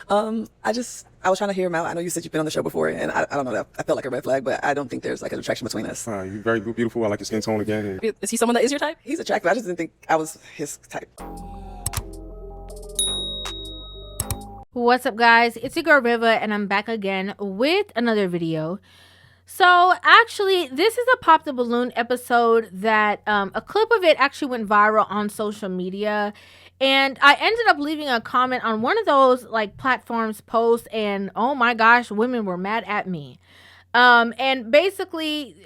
I was trying to hear him out. I know you said you've been on the show before, and I don't know, I felt like a red flag, but I don't think there's like an attraction between us. You're very beautiful. I like your skin tone again. Is he someone that is your type? He's attractive. I just didn't think I was his type. What's up, guys? It's your girl Rivah, and I'm back again with another video. So actually, this is a Pop the Balloon episode that a clip of it actually went viral on social media, and I ended up leaving a comment on one of those like platforms posts, and oh my gosh, women were mad at me. And basically,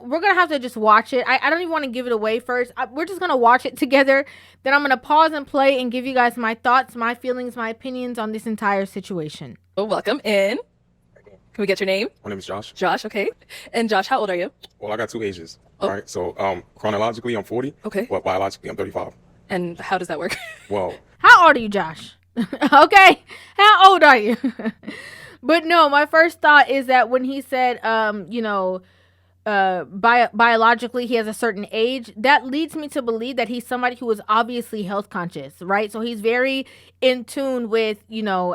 we're gonna have to just watch it. I don't even want to give it away first. We're just gonna watch it together. Then I'm gonna pause and play and give you guys my thoughts, my feelings, my opinions on this entire situation. Well, welcome in. Can we get your name? My name is Josh. Josh, okay. And Josh, how old are you? Well, I got two ages. Oh. All right. So chronologically, I'm 40. Okay. But biologically, I'm 35. And how does that work? Well. How old are you, Josh? Okay. How old are you? But no, my first thought is that when he said, biologically he has a certain age, that leads me to believe that he's somebody who is obviously health conscious, right? So he's very in tune with,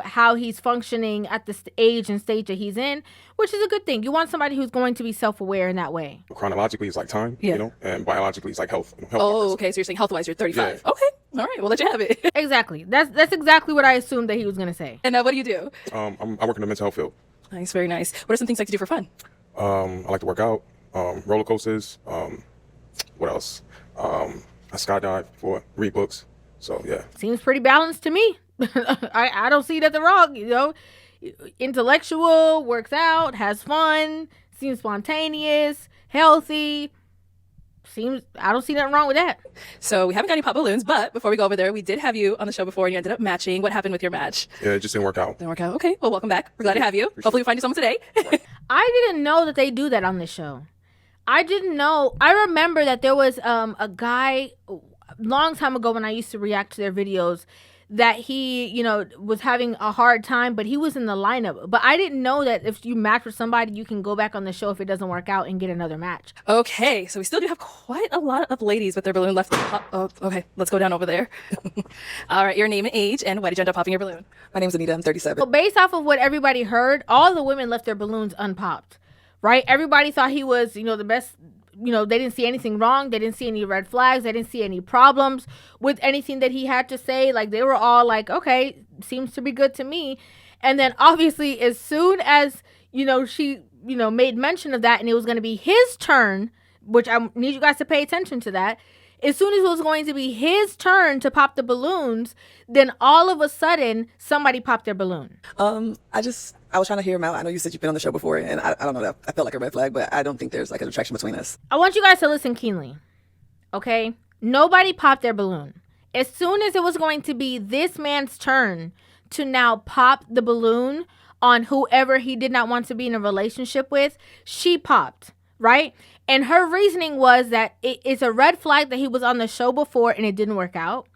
how he's functioning at the age and stage that he's in, which is a good thing. You want somebody who's going to be self-aware in that way. Chronologically, it's like time, Yeah. and biologically, it's like health. Oh, okay. So you're saying health-wise, you're 35. Yeah. Okay. All right. We'll let you have it. Exactly. That's exactly what I assumed that he was going to say. And now what do you do? I work in the mental health field. Nice. Very nice. What are some things you like to do for fun? I like to work out, roller coasters. What else? I skydive for read books. So yeah. Seems pretty balanced to me. I don't see nothing wrong, Intellectual, works out, has fun, seems spontaneous, healthy. I don't see nothing wrong with that. So we haven't got any pop balloons, but before we go over there, we did have you on the show before and you ended up matching. What happened with your match? Yeah, it just didn't work out. Didn't work out. Okay. Well, welcome back. We're glad to have you. Hopefully we find you someone today. I didn't know that they do that on this show. I didn't know. I remember that there was a guy long time ago when I used to react to their videos that he, was having a hard time, but he was in the lineup. But I didn't know that if you match with somebody, you can go back on the show if it doesn't work out and get another match. Okay. So we still do have quite a lot of ladies with their balloon left. Oh, okay. Let's go down over there. All right. Your name and age, and why did you end up popping your balloon? My name's Anita. I'm 37. So based off of what everybody heard, all the women left their balloons unpopped, right? Everybody thought he was, the best. They didn't see anything wrong. They didn't see any red flags. They didn't see any problems with anything that he had to say. Like, they were all like, okay, seems to be good to me. And then obviously as soon as, she, made mention of that and it was going to be his turn, which I need you guys to pay attention to that. As soon as it was going to be his turn to pop the balloons, then all of a sudden somebody popped their balloon. I was trying to hear him out. I know you said you've been on the show before, and I don't know, I felt like a red flag, but I don't think there's like an attraction between us. I want you guys to listen keenly, okay? Nobody popped their balloon. As soon as it was going to be this man's turn to now pop the balloon on whoever he did not want to be in a relationship with, she popped, right? And her reasoning was that it's a red flag that he was on the show before and it didn't work out.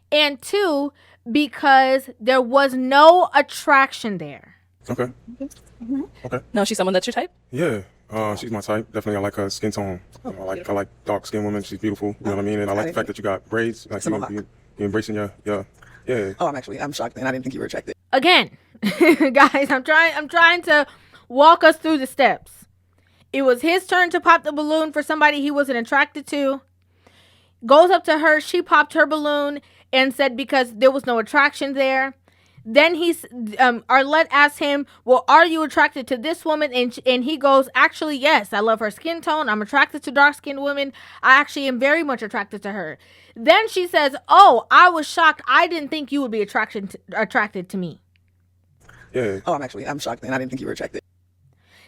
And two, because there was no attraction there. Okay. Mm-hmm. Okay. No, she's someone that's your type? Yeah. She's my type. Definitely, I like her skin tone. I like dark skinned women. She's beautiful. You know what I mean? And I like the fact that you got braids. Like you're embracing your yeah. Oh, I'm shocked, and I didn't think you were attracted. Again, guys, I'm trying to walk us through the steps. It was his turn to pop the balloon for somebody he wasn't attracted to. Goes up to her. She popped her balloon and said because there was no attraction there. Then Arlette asked him, well, are you attracted to this woman? And he goes, actually, yes, I love her skin tone. I'm attracted to dark-skinned women. I actually am very much attracted to her. Then she says, oh, I was shocked. I didn't think you would be attracted to me. Yeah. Oh, I'm shocked, and I didn't think you were attracted.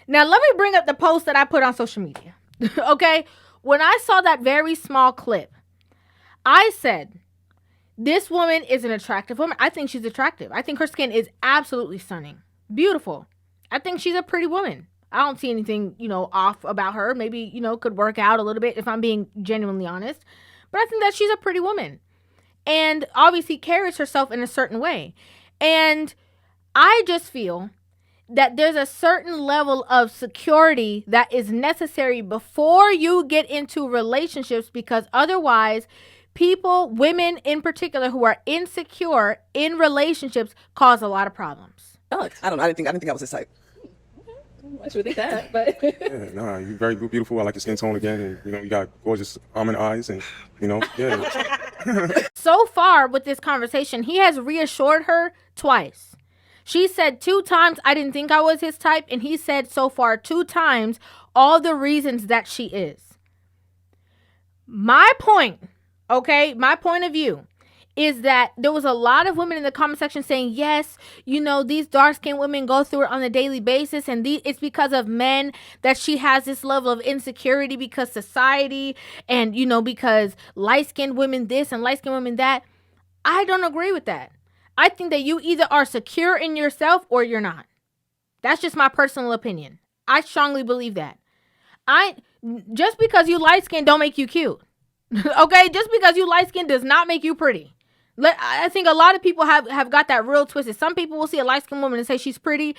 Now, let me bring up the post that I put on social media. Okay? When I saw that very small clip, I said, this woman is an attractive woman. I think she's attractive. I think her skin is absolutely stunning. Beautiful. I think she's a pretty woman. I don't see anything, off about her. Maybe, could work out a little bit if I'm being genuinely honest. But I think that she's a pretty woman. And obviously carries herself in a certain way. And I just feel that there's a certain level of security that is necessary before you get into relationships, because otherwise people, women in particular, who are insecure in relationships cause a lot of problems. Alex. I don't know. I didn't think I was his type. I should think that, but Yeah, nah, you're very beautiful. I like your skin tone again, and you got gorgeous almond eyes, and yeah. So far with this conversation, he has reassured her twice. She said 2 times, I didn't think I was his type. And he said so far 2 times all the reasons that she is. My point, okay, my point of view is that there was a lot of women in the comment section saying, yes, these dark-skinned women go through it on a daily basis. And it's because of men that she has this level of insecurity because society and, because light-skinned women this and light-skinned women that. I don't agree with that. I think that you either are secure in yourself or you're not. That's just my personal opinion. I strongly believe that. Just because you light-skinned don't make you cute. Okay? Just because you light-skinned does not make you pretty. I think a lot of people have got that real twisted. Some people will see a light-skinned woman and say she's pretty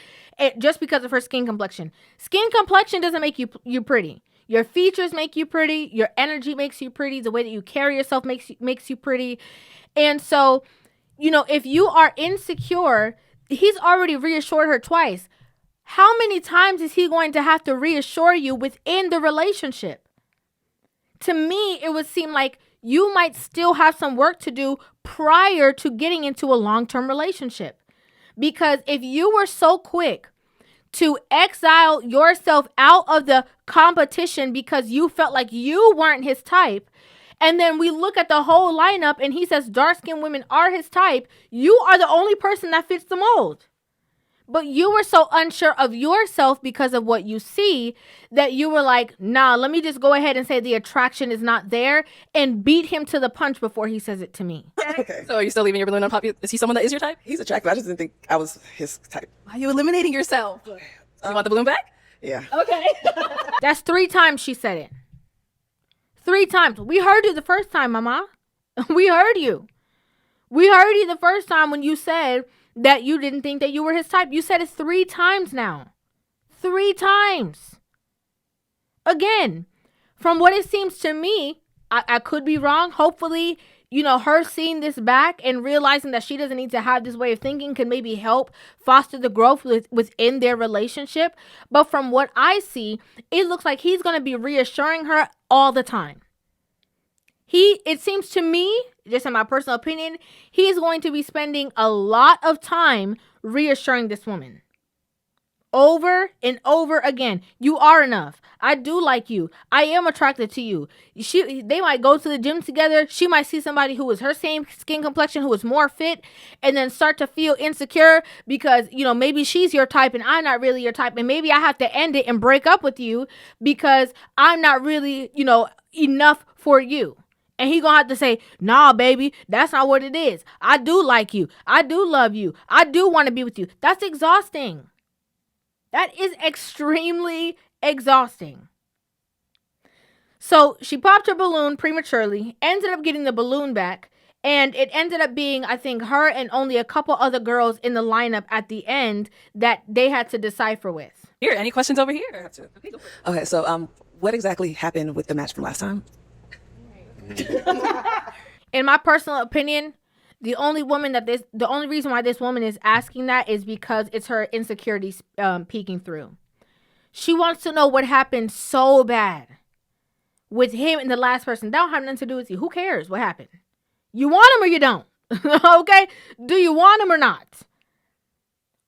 just because of her skin complexion. Skin complexion doesn't make you pretty. Your features make you pretty. Your energy makes you pretty. The way that you carry yourself makes you pretty. And so, if you are insecure, he's already reassured her twice. How many times is he going to have to reassure you within the relationship? To me, it would seem like you might still have some work to do prior to getting into a long-term relationship. Because if you were so quick to exile yourself out of the competition because you felt like you weren't his type, and then we look at the whole lineup and he says dark-skinned women are his type, you are the only person that fits the mold. But you were so unsure of yourself because of what you see that you were like, nah, let me just go ahead and say the attraction is not there and beat him to the punch before he says it to me. Okay. So are you still leaving your balloon unpopular? Is he someone that is your type? He's attractive. I just didn't think I was his type. Why are you eliminating yourself? You want the balloon back? Yeah. Okay. That's 3 times she said it. 3 times. We heard you the first time, Mama. We heard you. We heard you the first time when you said that you didn't think that you were his type. You said it 3 times now. 3 times. Again, from what it seems to me, I could be wrong. Hopefully, her seeing this back and realizing that she doesn't need to have this way of thinking can maybe help foster the growth within their relationship. But from what I see, it looks like he's going to be reassuring her all the time. It seems to me, just in my personal opinion, he is going to be spending a lot of time reassuring this woman. Over and over again. You are enough. I do like you. I am attracted to you. They might go to the gym together. She might see somebody who is her same skin complexion, who is more fit, and then start to feel insecure because, maybe she's your type and I'm not really your type. And maybe I have to end it and break up with you because I'm not really, enough for you. And he gonna have to say, nah, baby, that's not what it is. I do like you. I do love you. I do want to be with you. That's exhausting. That is extremely exhausting. So she popped her balloon prematurely, ended up getting the balloon back, and it ended up being, I think, her and only a couple other girls in the lineup at the end that they had to decipher with. Here, any questions over here? I have to. Okay, so what exactly happened with the match from last time? In my personal opinion, the only reason why this woman is asking that is because it's her insecurities peeking through. She wants to know what happened so bad with him and the last person. That don't have nothing to do with you. Who cares what happened? You want him or you don't? Okay? Do you want him or not?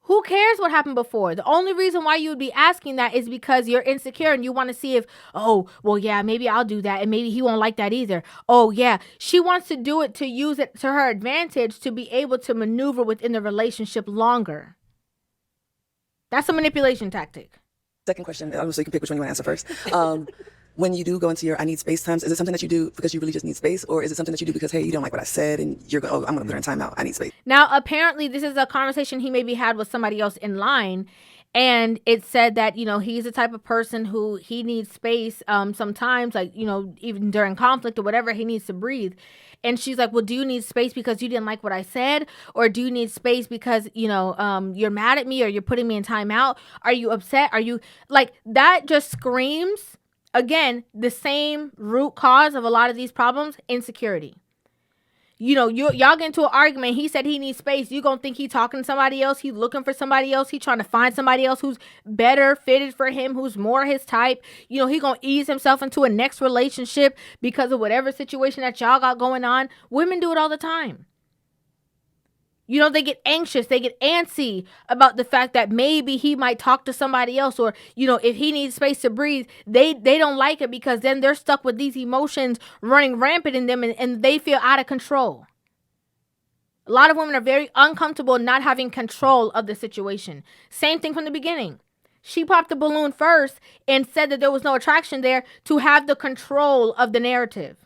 Who cares what happened before? The only reason why you would be asking that is because you're insecure and you want to see if, oh, well, yeah, maybe I'll do that and maybe he won't like that either. Oh, yeah. She wants to do it to use it to her advantage to be able to maneuver within the relationship longer. That's a manipulation tactic. Second question, so you can pick which one you want to answer first. When you do go into your I need space times, is it something that you do because you really just need space? Or is it something that you do because, hey, you don't like what I said and you're going, I'm going to put her in timeout. I need space. Now, apparently, this is a conversation he maybe had with somebody else in line. And it said that, he's the type of person who he needs space sometimes, like, even during conflict or whatever, he needs to breathe. And she's like, well, do you need space because you didn't like what I said? Or do you need space because, you're mad at me or you're putting me in timeout? Are you upset? Are you like that just screams, again, the same root cause of a lot of these problems, insecurity. Y'all get into an argument. He said he needs space. You gonna think he talking to somebody else. He looking for somebody else. He trying to find somebody else who's better fitted for him, who's more his type. He gonna ease himself into a next relationship because of whatever situation that y'all got going on. Women do it all the time. They get anxious, they get antsy about the fact that maybe he might talk to somebody else, or, if he needs space to breathe, they don't like it because then they're stuck with these emotions running rampant in them and they feel out of control. A lot of women are very uncomfortable not having control of the situation. Same thing from the beginning. She popped the balloon first and said that there was no attraction there to have the control of the narrative.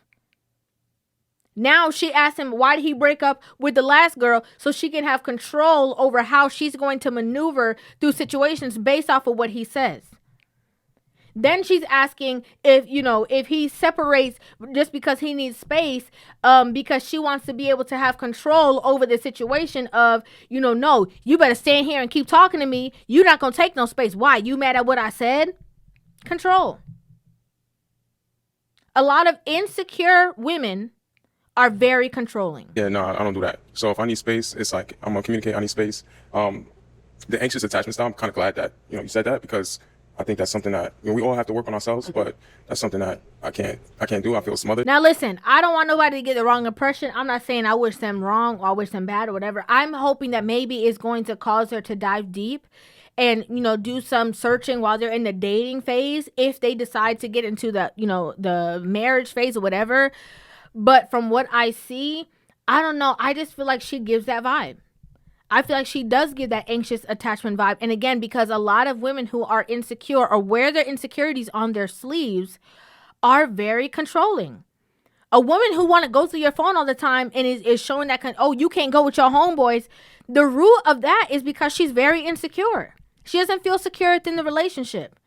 Now she asked him, why did he break up with the last girl, so she can have control over how she's going to maneuver through situations based off of what he says. Then she's asking if he separates just because he needs space, because she wants to be able to have control over the situation of, no, you better stand here and keep talking to me. You're not going to take no space. Why? You mad at what I said? Control. A lot of insecure women are very controlling. Yeah, no, I don't do that. So if I need space, it's like I'm gonna communicate. I need space. The anxious attachment style, I'm kind of glad that you said that, because I think that's something that we all have to work on ourselves. But that's something that I can't do. I feel smothered. Now listen, I don't want nobody to get the wrong impression. I'm not saying I wish them wrong or I wish them bad or whatever. I'm hoping that maybe it's going to cause her to dive deep and do some searching while they're in the dating phase, if they decide to get into the the marriage phase or whatever. But from what I see, I don't know. I just feel like she gives that vibe. I feel like she does give that anxious attachment vibe. And again, because a lot of women who are insecure or wear their insecurities on their sleeves are very controlling. A woman who want to go through your phone all the time and is showing that, you can't go with your homeboys. The root of that is because she's very insecure. She doesn't feel secure within the relationship.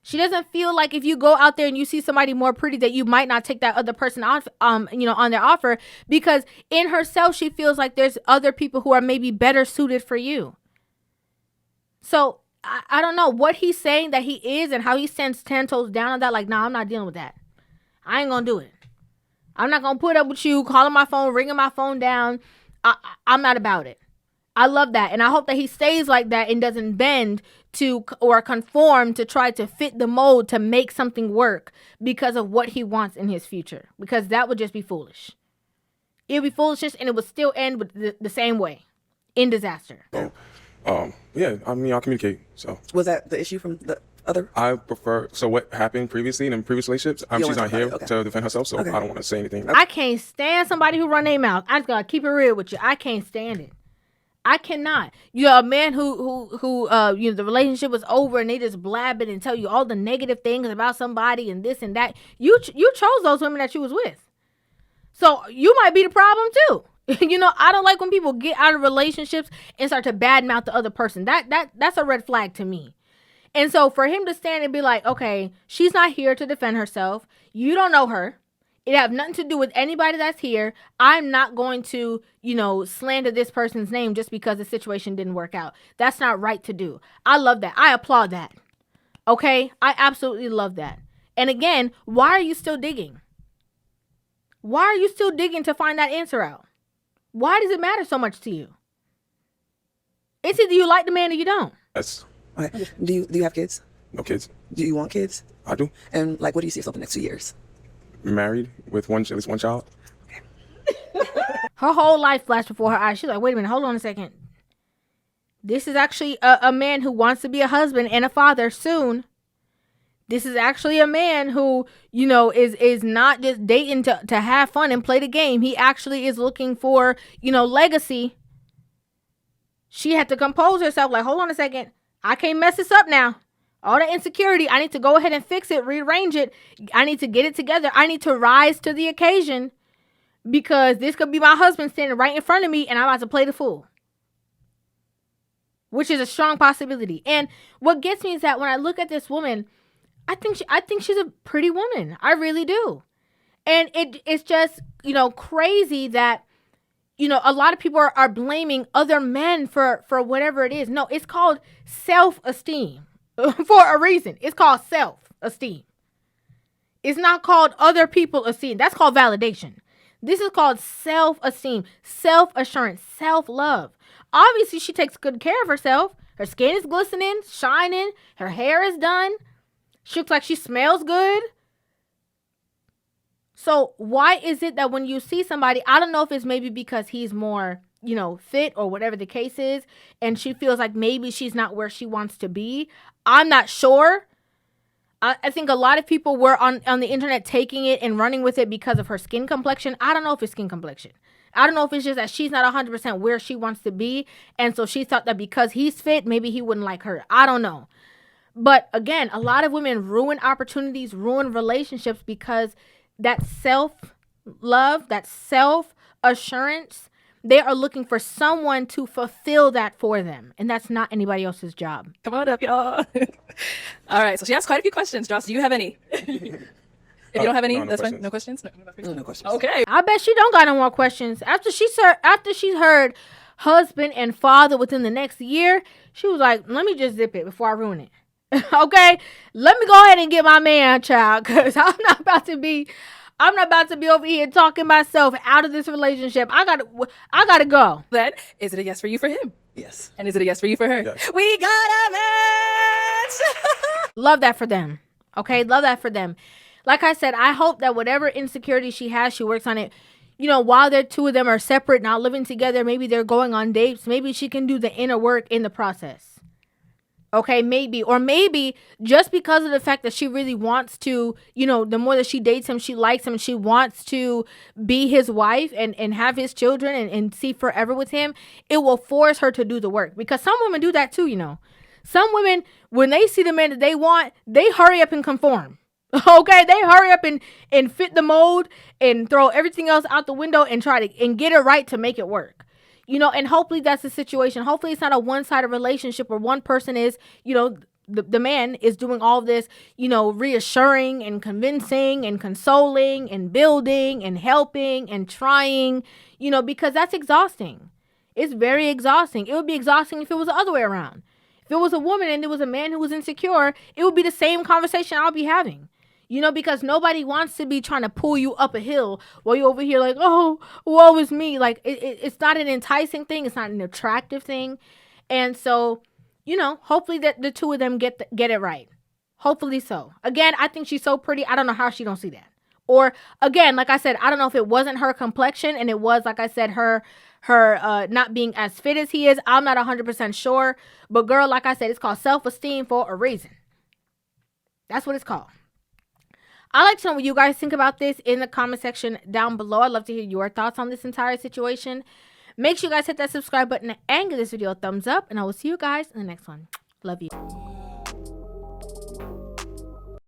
She doesn't feel like if you go out there and you see somebody more pretty that you might not take that other person off, on their offer, because in herself, she feels like there's other people who are maybe better suited for you. So I don't know what he's saying that he is and how he stands 10 toes down on that. Like, nah, I'm not dealing with that. I ain't going to do it. I'm not going to put up with you calling my phone, ringing my phone down. I'm not about it. I love that. And I hope that he stays like that and doesn't bend to or conform to try to fit the mold to make something work because of what he wants in his future. Because that would just be foolish. It would be foolishness, and it would still end with the same way, in disaster. So, yeah, I mean, I'll communicate. So Was that the issue from the other? I prefer. So what happened previously in previous relationships? She's not here okay. to defend herself, so I don't want to say anything. I can't stand somebody who run their mouth. I just gotta keep it real with you. I can't stand it. I cannot. A man who the relationship was over and they just blab it and tell you all the negative things about somebody and this and that. You chose those women that you was with. So you might be the problem too. I don't like when people get out of relationships and start to badmouth the other person. That's a red flag to me. And so for him to stand and be like, okay, she's not here to defend herself. You don't know her. It have nothing to do with anybody that's here. I'm not going to, slander this person's name just because the situation didn't work out. That's not right to do. I love that. I applaud that. Okay? I absolutely love that. And again, why are you still digging? Why are you still digging to find that answer out? Why does it matter so much to you? It's either you like the man or you don't. Yes. Okay. Do you have kids? No kids. Do you want kids? I do. And what do you see yourself in the next 2 years? Married with at least one child. Her whole life flashed before her eyes. She's like, wait a minute, hold on a second. This is actually a man who wants to be a husband and a father soon. This is actually a man who, is not just dating to have fun and play the game. He actually is looking for, legacy. She had to compose herself like, hold on a second. I can't mess this up now. All the insecurity, I need to go ahead and fix it, rearrange it. I need to get it together. I need to rise to the occasion because this could be my husband standing right in front of me and I'm about to play the fool. Which is a strong possibility. And what gets me is that when I look at this woman, I think she's a pretty woman. I really do. And it's just, crazy that, a lot of people are blaming other men for whatever it is. No, it's called self-esteem. For a reason. It's called self-esteem. It's not called other people esteem. That's called validation. This is called self-esteem, self-assurance, self-love. Obviously, she takes good care of herself. Her skin is glistening, shining. Her hair is done. She looks like she smells good. So why is it that when you see somebody, I don't know if it's maybe because he's more, fit or whatever the case is, and she feels like maybe she's not where she wants to be. I'm not sure. I think a lot of people were on the internet taking it and running with it because of her skin complexion. I don't know if it's skin complexion. I don't know if it's just that she's not 100% where she wants to be. And so she thought that because he's fit, maybe he wouldn't like her. I don't know. But again, a lot of women ruin opportunities, ruin relationships because that self-love, that self-assurance, they are looking for someone to fulfill that for them. And that's not anybody else's job. Come on up, y'all. All right. So she asked quite a few questions. Joss, do you have any? If you don't have any, no that's questions. fine. No questions? No questions. Okay. I bet she don't got no more questions. After she heard husband and father within the next year, she was like, let me just zip it before I ruin it. Okay? Let me go ahead and get my man, child, because I'm not about to be over here talking myself out of this relationship. I gotta go. Then, is it a yes for you for him? Yes. And is it a yes for you for her? Yes. We got a match! Love that for them. Okay? Love that for them. Like I said, I hope that whatever insecurity she has, she works on it. While the two of them are separate, not living together, maybe they're going on dates. Maybe she can do the inner work in the process. Okay, maybe. Or maybe just because of the fact that she really wants to, the more that she dates him, she likes him, she wants to be his wife and have his children and see forever with him, it will force her to do the work. Because some women do that too, Some women, when they see the man that they want, they hurry up and conform. Okay, they hurry up and fit the mold and throw everything else out the window and try to and get it right to make it work. And hopefully that's the situation. Hopefully it's not a one-sided relationship where one person is, the man is doing all this, reassuring and convincing and consoling and building and helping and trying, because that's exhausting. It's very exhausting. It would be exhausting if it was the other way around. If it was a woman and there was a man who was insecure, it would be the same conversation I'll be having. Because nobody wants to be trying to pull you up a hill while you're over here like, oh, woe is me. Like, it's not an enticing thing. It's not an attractive thing. And so, hopefully that the two of them get it right. Hopefully so. Again, I think she's so pretty. I don't know how she don't see that. Or, again, like I said, I don't know if it wasn't her complexion and it was, like I said, her not being as fit as he is. I'm not 100% sure. But, girl, like I said, it's called self-esteem for a reason. That's what it's called. I'd like to know what you guys think about this in the comment section down below. I'd love to hear your thoughts on this entire situation. Make sure you guys hit that subscribe button and give this video a thumbs up. And I will see you guys in the next one. Love you.